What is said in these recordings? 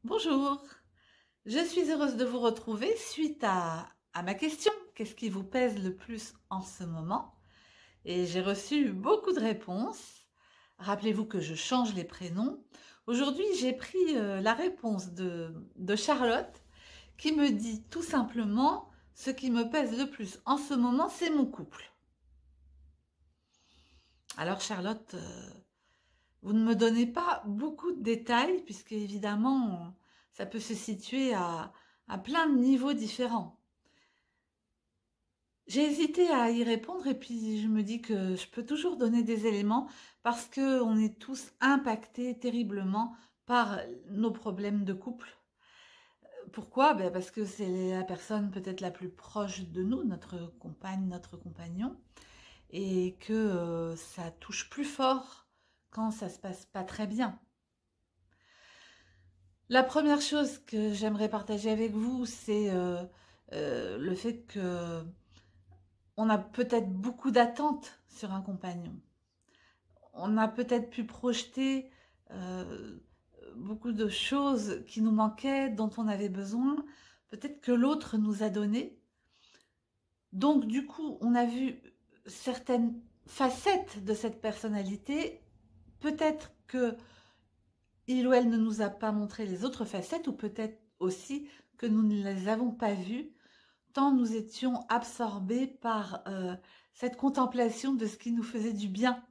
Bonjour, je suis heureuse de vous retrouver suite à ma question. Qu'est-ce qui vous pèse le plus en ce moment? Et j'ai reçu beaucoup de réponses. Rappelez-vous que je change les prénoms. Aujourd'hui, j'ai pris la réponse de Charlotte qui me dit tout simplement ce qui me pèse le plus en ce moment, c'est mon couple. Alors Charlotte, vous ne me donnez pas beaucoup de détails puisque évidemment ça peut se situer à plein de niveaux différents. J'ai hésité à y répondre et puis je me dis que je peux toujours donner des éléments parce que on est tous impactés terriblement par nos problèmes de couple. Pourquoi? Ben parce que c'est la personne peut-être la plus proche de nous, notre compagne, notre compagnon, et que ça touche plus fort quand ça se passe pas très bien. La première chose que j'aimerais partager avec vous, c'est le fait que on a peut-être beaucoup d'attentes sur un compagnon. On a peut-être pu projeter euh, beaucoup de choses qui nous manquaient, dont on avait besoin, peut-être que l'autre nous a donné. Donc du coup, on a vu certaines facettes de cette personnalité. Peut-être que il ou elle ne nous a pas montré les autres facettes, ou peut-être aussi que nous ne les avons pas vues, tant nous étions absorbés par cette contemplation de ce qui nous faisait du bien.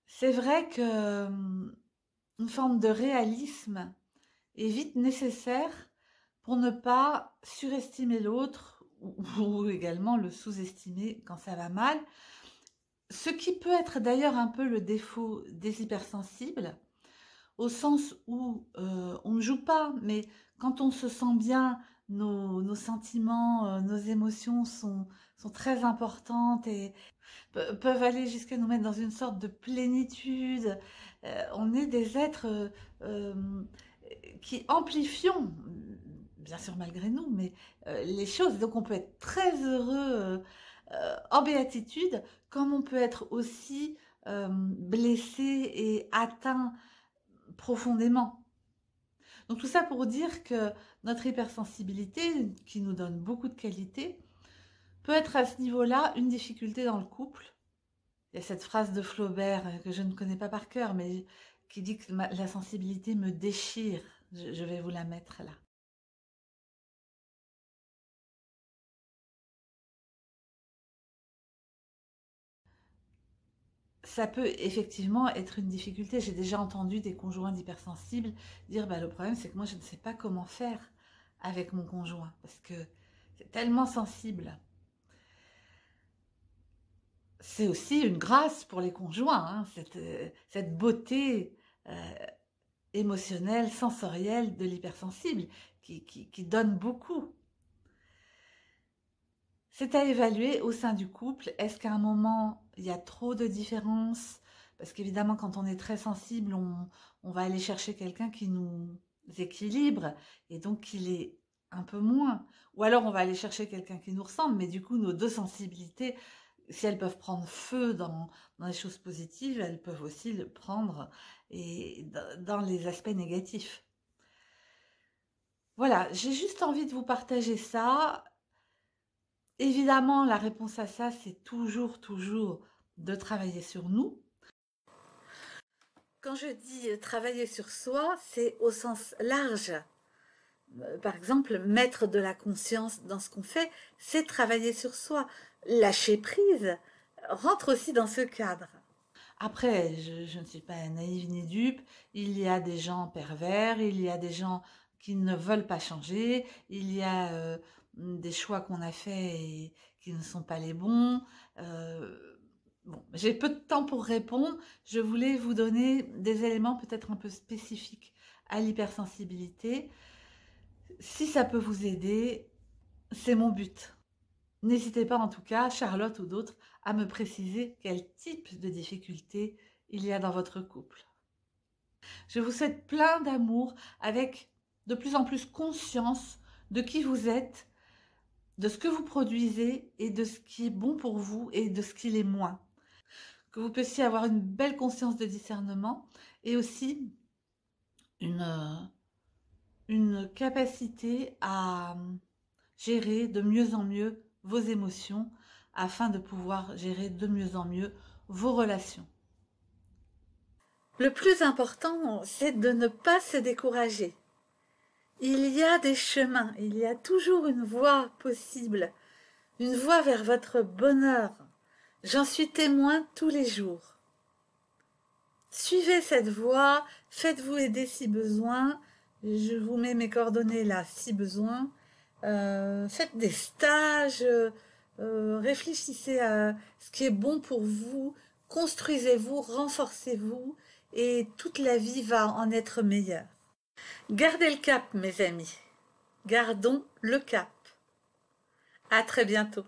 C'est vrai que une forme de réalisme est vite nécessaire pour ne pas surestimer l'autre ou également le sous-estimer quand ça va mal. Ce qui peut être d'ailleurs un peu le défaut des hypersensibles, au sens où on ne joue pas, mais quand on se sent bien, nos sentiments, nos émotions sont très importantes et peuvent aller jusqu'à nous mettre dans une sorte de plénitude. On est des êtres qui amplifions, bien sûr malgré nous, mais les choses. Donc on peut être très heureux en béatitude, comme on peut être aussi blessé et atteint profondément. Donc tout ça pour dire que notre hypersensibilité, qui nous donne beaucoup de qualités, peut être à ce niveau-là une difficulté dans le couple. Il y a cette phrase de Flaubert que je ne connais pas par cœur, mais qui dit que la sensibilité me déchire. Je vais vous la mettre là. Ça peut effectivement être une difficulté. J'ai déjà entendu des conjoints d'hypersensibles dire bah, le problème c'est que moi je ne sais pas comment faire avec mon conjoint parce que c'est tellement sensible. C'est aussi une grâce pour les conjoints, hein, cette beauté euh, émotionnelle, sensorielle de l'hypersensible qui donne beaucoup. C'est à évaluer au sein du couple. Est-ce qu'à un moment, il y a trop de différences? Parce qu'évidemment, quand on est très sensible, on va aller chercher quelqu'un qui nous équilibre et donc qui l'est un peu moins. Ou alors, on va aller chercher quelqu'un qui nous ressemble, mais du coup, nos deux sensibilités, si elles peuvent prendre feu dans les choses positives, elles peuvent aussi le prendre et dans les aspects négatifs. Voilà, j'ai juste envie de vous partager ça. Évidemment, la réponse à ça, c'est toujours de travailler sur nous. Quand je dis travailler sur soi, c'est au sens large. Par exemple, mettre de la conscience dans ce qu'on fait, c'est travailler sur soi. Lâcher prise rentre aussi dans ce cadre. Après, je ne suis pas naïve ni dupe. Il y a des gens pervers, il y a des gens qui ne veulent pas changer, il y a des choix qu'on a faits et qui ne sont pas les bons. Bon, j'ai peu de temps pour répondre. Je voulais vous donner des éléments peut-être un peu spécifiques à l'hypersensibilité. Si ça peut vous aider, c'est mon but. N'hésitez pas en tout cas, Charlotte ou d'autres, à me préciser quel type de difficulté il y a dans votre couple. Je vous souhaite plein d'amour avec de plus en plus conscience de qui vous êtes, de ce que vous produisez et de ce qui est bon pour vous et de ce qui l'est moins. Que vous puissiez avoir une belle conscience de discernement et aussi une, une capacité à gérer de mieux en mieux vos émotions afin de pouvoir gérer de mieux en mieux vos relations. Le plus important, c'est de ne pas se décourager. Il y a des chemins, il y a toujours une voie possible, une voie vers votre bonheur. J'en suis témoin tous les jours. Suivez cette voie, faites-vous aider si besoin. Je vous mets mes coordonnées là si besoin. Faites des stages, réfléchissez à ce qui est bon pour vous, construisez-vous, renforcez-vous et toute la vie va en être meilleure. Gardez le cap, mes amis. Gardons le cap. À très bientôt.